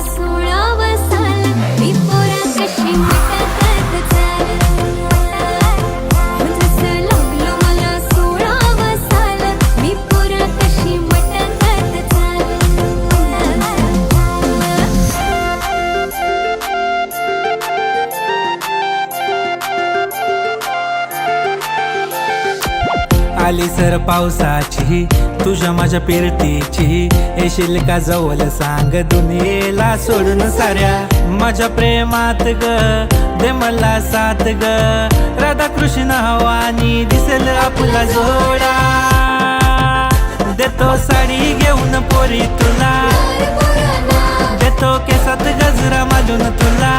16 साल मी पोरा कशी मटकत चाल जसं लागलं मला 16 साल मी पोरा कशी मटकत आली सर पावसाची तुझ्या माझ्या पेरतीची येशील का जवळ सांग दुनियेला सोडून साऱ्या माझ्या प्रेमात ग दे मला साथ ग राधा कृष्ण हवानी दिसेल आपला जोडा देतो साडी घेऊन पोरी तुला देतो केसात गजरा मालून तुला